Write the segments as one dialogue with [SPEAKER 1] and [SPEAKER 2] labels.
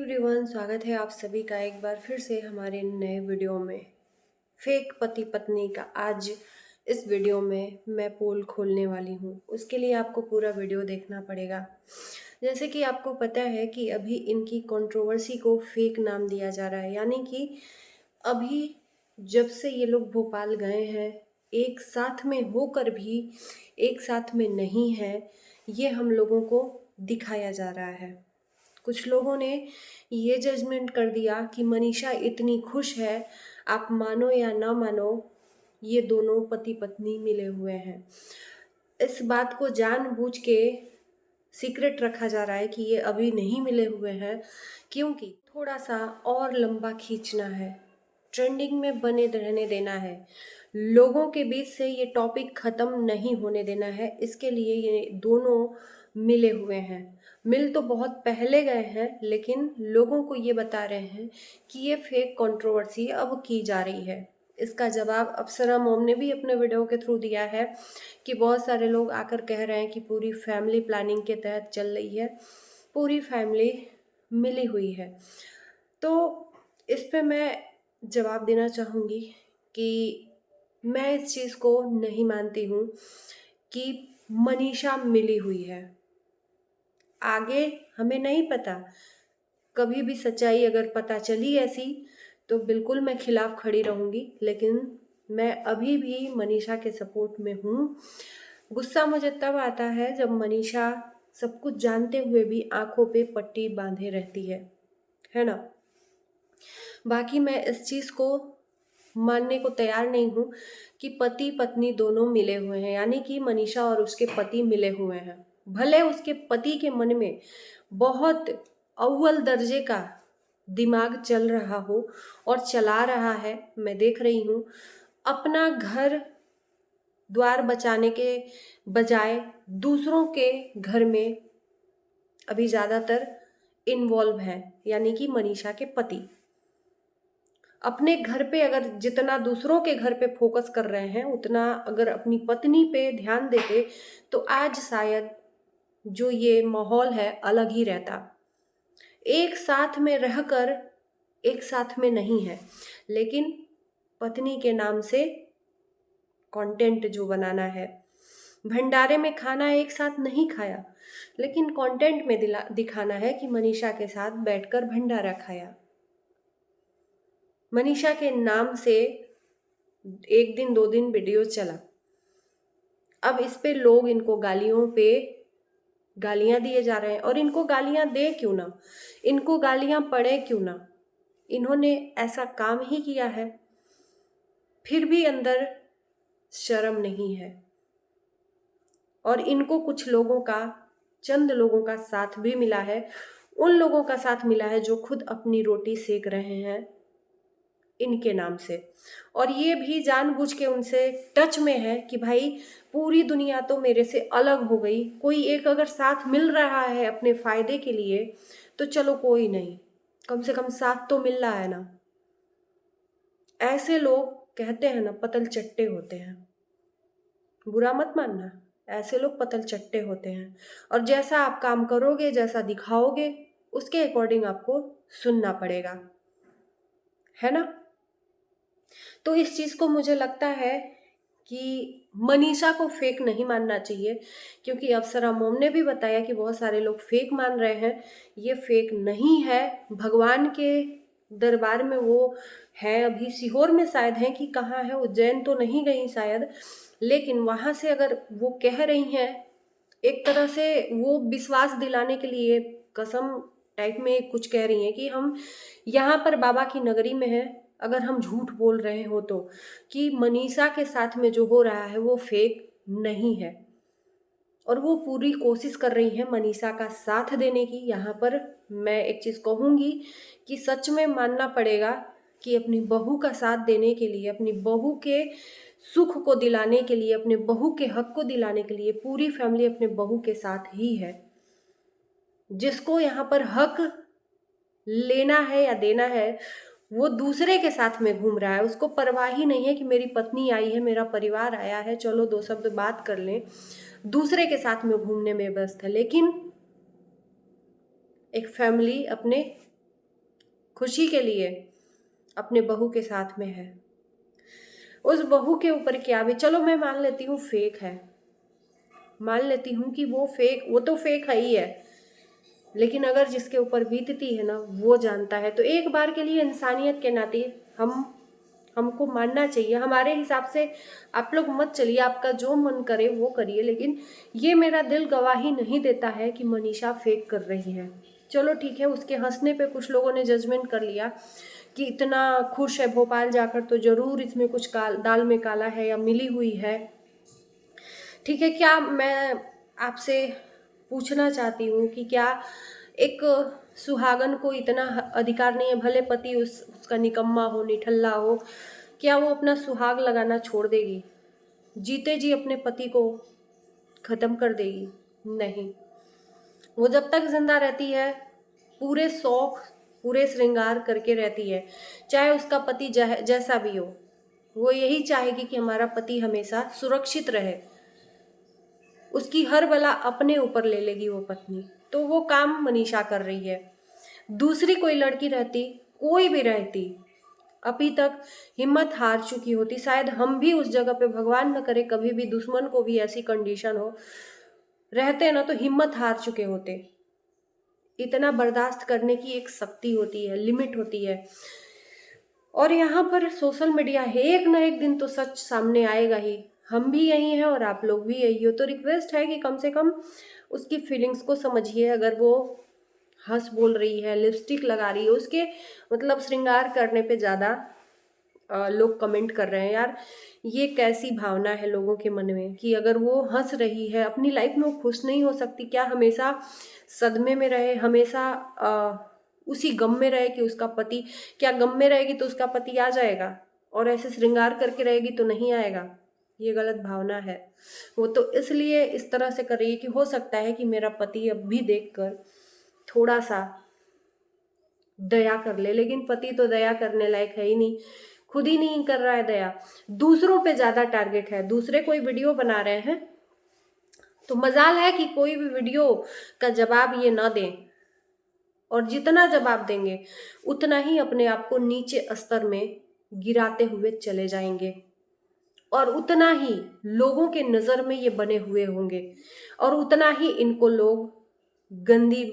[SPEAKER 1] Everyone, स्वागत है आप सभी का एक बार फिर से हमारे नए वीडियो में। फेक पति पत्नी का आज इस वीडियो में मैं पोल खोलने वाली हूँ। उसके लिए आपको पूरा वीडियो देखना पड़ेगा। जैसे कि आपको पता है कि अभी इनकी कंट्रोवर्सी को फेक नाम दिया जा रहा है, यानी कि अभी जब से ये लोग भोपाल गए हैं, एक साथ में होकर भी एक साथ में नहीं है, ये हम लोगों को दिखाया जा रहा है। कुछ लोगों ने ये जजमेंट कर दिया कि मनीषा इतनी खुश है, आप मानो या ना मानो, ये दोनों पति पत्नी मिले हुए हैं। इस बात को जानबूझ के सीक्रेट रखा जा रहा है कि ये अभी नहीं मिले हुए हैं, क्योंकि थोड़ा सा और लंबा खींचना है, ट्रेंडिंग में बने रहने देना है, लोगों के बीच से ये टॉपिक ख़त्म नहीं होने देना है। इसके लिए ये दोनों मिले हुए हैं। मिल तो बहुत पहले गए हैं, लेकिन लोगों को ये बता रहे हैं कि ये फेक कंट्रोवर्सी अब की जा रही है। इसका जवाब अप्सरा मोम ने भी अपने वीडियो के थ्रू दिया है कि बहुत सारे लोग आकर कह रहे हैं कि पूरी फैमिली प्लानिंग के तहत चल रही है, पूरी फैमिली मिली हुई है। तो इस पे मैं जवाब देना चाहूँगी कि मैं इस चीज़ को नहीं मानती हूँ कि मनीषा मिली हुई है। आगे हमें नहीं पता, कभी भी सच्चाई अगर पता चली ऐसी तो बिल्कुल मैं खिलाफ खड़ी रहूँगी, लेकिन मैं अभी भी मनीषा के सपोर्ट में हूँ। गुस्सा मुझे तब आता है जब मनीषा सब कुछ जानते हुए भी आंखों पे पट्टी बांधे रहती है ना। बाकी मैं इस चीज़ को मानने को तैयार नहीं हूँ कि पति पत्नी दोनों मिले हुए हैं, यानी कि मनीषा और उसके पति मिले हुए हैं। भले उसके पति के मन में बहुत अव्वल दर्जे का दिमाग चल रहा हो और चला रहा है, मैं देख रही हूँ, अपना घर द्वार बचाने के बजाय दूसरों के घर में अभी ज़्यादातर इन्वॉल्व हैं, यानी कि मनीषा के पति। अपने घर पे अगर जितना दूसरों के घर पे फोकस कर रहे हैं, उतना अगर अपनी पत्नी पे ध्यान देते तो आज शायद जो ये माहौल है अलग ही रहता। एक साथ में रहकर एक साथ में नहीं है, लेकिन पत्नी के नाम से कंटेंट जो बनाना है, भंडारे में खाना एक साथ नहीं खाया, लेकिन कंटेंट में दिखाना है कि मनीषा के साथ बैठकर भंडारा खाया। मनीषा के नाम से एक दिन दो दिन वीडियो चला, अब इस पे लोग इनको गालियां दिए जा रहे हैं। और इनको गालियां दे क्यों ना, इनको गालियां पड़े क्यों ना, इन्होंने ऐसा काम ही किया है, फिर भी अंदर शर्म नहीं है। और इनको कुछ लोगों का, चंद लोगों का साथ भी मिला है, उन लोगों का साथ मिला है जो खुद अपनी रोटी सेक रहे हैं इनके नाम से। और ये भी जानबूझ के उनसे टच में है कि भाई पूरी दुनिया तो मेरे से अलग हो गई, कोई एक अगर साथ मिल रहा है अपने फायदे के लिए तो चलो कोई नहीं, कम से कम साथ तो मिल रहा है ना। ऐसे लोग कहते हैं ना पतल चट्टे होते हैं, बुरा मत मानना, ऐसे लोग पतल चट्टे होते हैं। और जैसा आप काम करोगे, जैसा दिखाओगे, उसके अकॉर्डिंग आपको सुनना पड़ेगा, है ना। तो इस चीज़ को मुझे लगता है कि मनीषा को फेक नहीं मानना चाहिए, क्योंकि अप्सरा मोम ने भी बताया कि बहुत सारे लोग फेक मान रहे हैं। ये फेक नहीं है, भगवान के दरबार में वो है, अभी सीहोर में शायद है कि कहाँ है, उज्जैन तो नहीं गई शायद, लेकिन वहाँ से अगर वो कह रही हैं, एक तरह से वो विश्वास दिलाने के लिए कसम टाइप में कुछ कह रही हैं कि हम यहाँ पर बाबा की नगरी में हैं, अगर हम झूठ बोल रहे हो तो, कि मनीषा के साथ में जो हो रहा है वो फेक नहीं है। और वो पूरी कोशिश कर रही है मनीषा का साथ देने की। यहाँ पर मैं एक चीज़ कहूँगी कि सच में मानना पड़ेगा कि अपनी बहू का साथ देने के लिए, अपनी बहू के सुख को दिलाने के लिए, अपने बहू के हक को दिलाने के लिए पूरी फैमिली अपने बहू के साथ ही है। जिसको यहाँ पर हक लेना है या देना है, वो दूसरे के साथ में घूम रहा है, उसको परवाह ही नहीं है कि मेरी पत्नी आई है, मेरा परिवार आया है, चलो दो शब्द बात कर लें, दूसरे के साथ में घूमने में व्यस्त है। लेकिन एक फैमिली अपने खुशी के लिए अपने बहू के साथ में है। उस बहू के ऊपर क्या भी, चलो मैं मान लेती हूँ फेक है, मान लेती हूँ कि वो तो फेक है ही है, लेकिन अगर जिसके ऊपर बीतती है ना वो जानता है, तो एक बार के लिए इंसानियत के नाते हमको मानना चाहिए। हमारे हिसाब से आप लोग मत चलिए, आपका जो मन करे वो करिए, लेकिन ये मेरा दिल गवाही नहीं देता है कि मनीषा फेक कर रही है। चलो ठीक है, उसके हंसने पे कुछ लोगों ने जजमेंट कर लिया कि इतना खुश है भोपाल जाकर तो जरूर इसमें कुछ दाल में काला है या मिली हुई है। ठीक है, क्या मैं आपसे पूछना चाहती हूँ कि क्या एक सुहागन को इतना अधिकार नहीं है, भले पति उसका निकम्मा हो, निठल्ला हो, क्या वो अपना सुहाग लगाना छोड़ देगी? जीते जी अपने पति को खत्म कर देगी? नहीं, वो जब तक जिंदा रहती है पूरे शौक पूरे श्रृंगार करके रहती है, चाहे उसका पति जैसा भी हो। वो यही चाहेगी कि हमारा पति हमेशा सुरक्षित रहे, उसकी हर बला अपने ऊपर ले लेगी वो पत्नी। तो वो काम मनीषा कर रही है। दूसरी कोई लड़की रहती, कोई भी रहती, अभी तक हिम्मत हार चुकी होती। शायद हम भी उस जगह पे, भगवान न करे कभी भी दुश्मन को भी ऐसी कंडीशन हो, रहते ना तो हिम्मत हार चुके होते। इतना बर्दाश्त करने की एक शक्ति होती है, लिमिट होती है। और यहाँ पर सोशल मीडिया है, एक ना एक दिन तो सच सामने आएगा ही। हम भी यही हैं और आप लोग भी यही हो, तो रिक्वेस्ट है कि कम से कम उसकी फीलिंग्स को समझिए। अगर वो हंस बोल रही है, लिपस्टिक लगा रही है, उसके मतलब श्रृंगार करने पे ज़्यादा लोग कमेंट कर रहे हैं। यार ये कैसी भावना है लोगों के मन में कि अगर वो हंस रही है, अपनी लाइफ में वो खुश नहीं हो सकती क्या? हमेशा सदमे में रहे, हमेशा उसी गम में रहे कि उसका पति, क्या गम में रहेगी तो उसका पति आ जाएगा और ऐसे श्रृंगार करके रहेगी तो नहीं आएगा? ये गलत भावना है। वो तो इसलिए इस तरह से कर रही है कि हो सकता है कि मेरा पति अब भी देखकर थोड़ा सा दया कर ले, लेकिन पति तो दया करने लायक है ही नहीं, खुद ही नहीं कर रहा है दया, दूसरों पे ज्यादा टारगेट है। दूसरे कोई वीडियो बना रहे हैं तो मजाल है कि कोई भी वीडियो का जवाब ये ना दें, और जितना जवाब देंगे उतना ही अपने आप को नीचे स्तर में गिराते हुए चले जाएंगे, और उतना ही लोगों के नजर में ये बने हुए होंगे, और उतना ही इनको लोग गंदी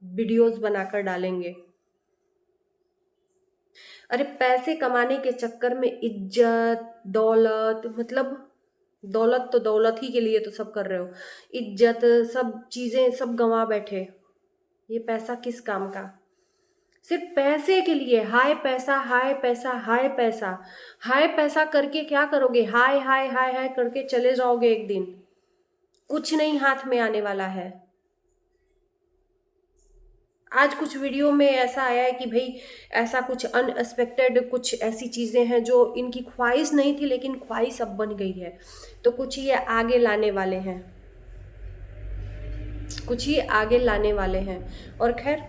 [SPEAKER 1] वीडियोस बनाकर डालेंगे। अरे पैसे कमाने के चक्कर में इज्जत दौलत, मतलब दौलत तो दौलत ही के लिए तो सब कर रहे हो, इज्जत सब चीजें सब गंवा बैठे। ये पैसा किस काम का? सिर्फ पैसे के लिए, हाय पैसा हाय पैसा हाय पैसा। हाय पैसा करके क्या करोगे? हाय हाय हाय हाय करके चले जाओगे, एक दिन कुछ नहीं हाथ में आने वाला है। आज कुछ वीडियो में ऐसा आया है कि भाई ऐसा कुछ अनएक्सपेक्टेड, कुछ ऐसी चीजें हैं जो इनकी ख्वाहिश नहीं थी लेकिन ख्वाहिश अब बन गई है, तो कुछ ये आगे लाने वाले हैं, कुछ ही आगे लाने वाले हैं। और खैर,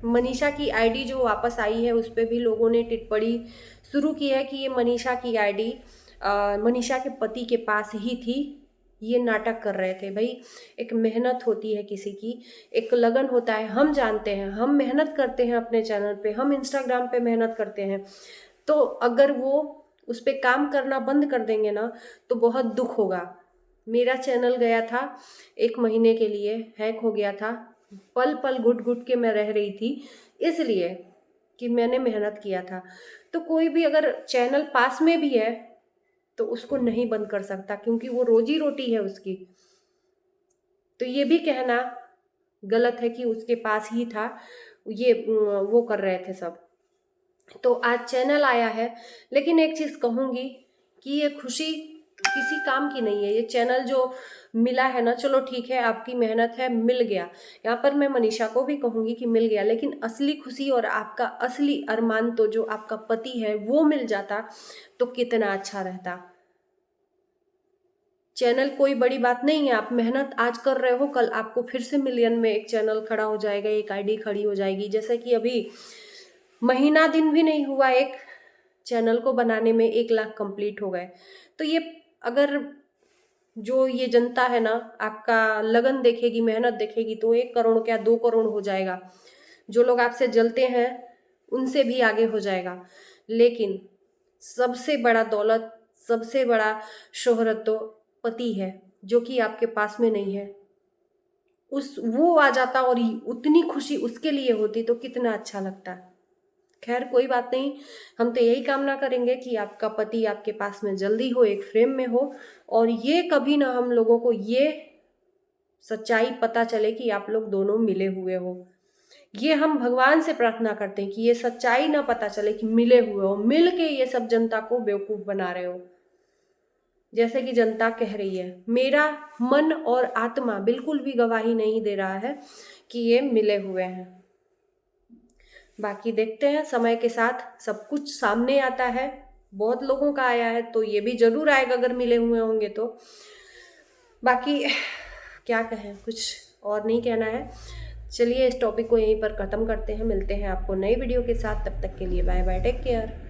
[SPEAKER 1] मनीषा की आईडी जो वापस आई है उस पर भी लोगों ने टिप्पणी शुरू की है कि ये मनीषा की आईडी मनीषा के पति के पास ही थी, ये नाटक कर रहे थे। भाई एक मेहनत होती है किसी की, एक लगन होता है, हम जानते हैं, हम मेहनत करते हैं अपने चैनल पे, हम इंस्टाग्राम पे मेहनत करते हैं, तो अगर वो उस पर काम करना बंद कर देंगे ना तो बहुत दुख होगा। मेरा चैनल गया था 1 महीने के लिए, हैक हो गया था, पल पल घुट घुट के मैं रह रही थी, इसलिए कि मैंने मेहनत किया था। तो कोई भी अगर चैनल पास में भी है तो उसको नहीं बंद कर सकता, क्योंकि वो रोजी रोटी है उसकी। तो ये भी कहना गलत है कि उसके पास ही था, ये वो कर रहे थे सब। तो आज चैनल आया है, लेकिन एक चीज कहूंगी कि ये खुशी किसी काम की नहीं है। ये चैनल जो मिला है ना, चलो ठीक है आपकी मेहनत है, मिल गया। यहाँ पर मैं मनीषा को भी कहूंगी कि मिल गया, लेकिन असली खुशी और आपका असली अरमान तो जो आपका पति है वो मिल जाता तो कितना अच्छा रहता। चैनल कोई बड़ी बात नहीं है, आप मेहनत आज कर रहे हो, कल आपको फिर से मिलियन में एक चैनल खड़ा हो जाएगा, एक आईडी खड़ी हो जाएगी। जैसे कि अभी महीना दिन भी नहीं हुआ एक चैनल को बनाने में 1 लाख कंप्लीट हो गए। तो ये अगर जो ये जनता है ना आपका लगन देखेगी, मेहनत देखेगी, तो 1 करोड़ क्या 2 करोड़ हो जाएगा। जो लोग आपसे जलते हैं उनसे भी आगे हो जाएगा। लेकिन सबसे बड़ा दौलत, सबसे बड़ा शोहरत तो पति है, जो कि आपके पास में नहीं है। उस वो आ जाता और उतनी खुशी उसके लिए होती तो कितना अच्छा लगता। खैर कोई बात नहीं, हम तो यही कामना करेंगे कि आपका पति आपके पास में जल्दी हो, एक फ्रेम में हो, और ये कभी ना हम लोगों को ये सच्चाई पता चले कि आप लोग दोनों मिले हुए हो। ये हम भगवान से प्रार्थना करते हैं कि ये सच्चाई ना पता चले कि मिले हुए हो, मिल के ये सब जनता को बेवकूफ बना रहे हो। जैसे कि जनता कह रही है, मेरा मन और आत्मा बिल्कुल भी गवाही नहीं दे रहा है कि ये मिले हुए हैं। बाकी देखते हैं, समय के साथ सब कुछ सामने आता है। बहुत लोगों का आया है, तो ये भी जरूर आएगा अगर मिले हुए होंगे तो। बाकी क्या कहें, कुछ और नहीं कहना है। चलिए इस टॉपिक को यहीं पर ख़त्म करते हैं। मिलते हैं आपको नई वीडियो के साथ, तब तक के लिए बाय बाय, टेक केयर।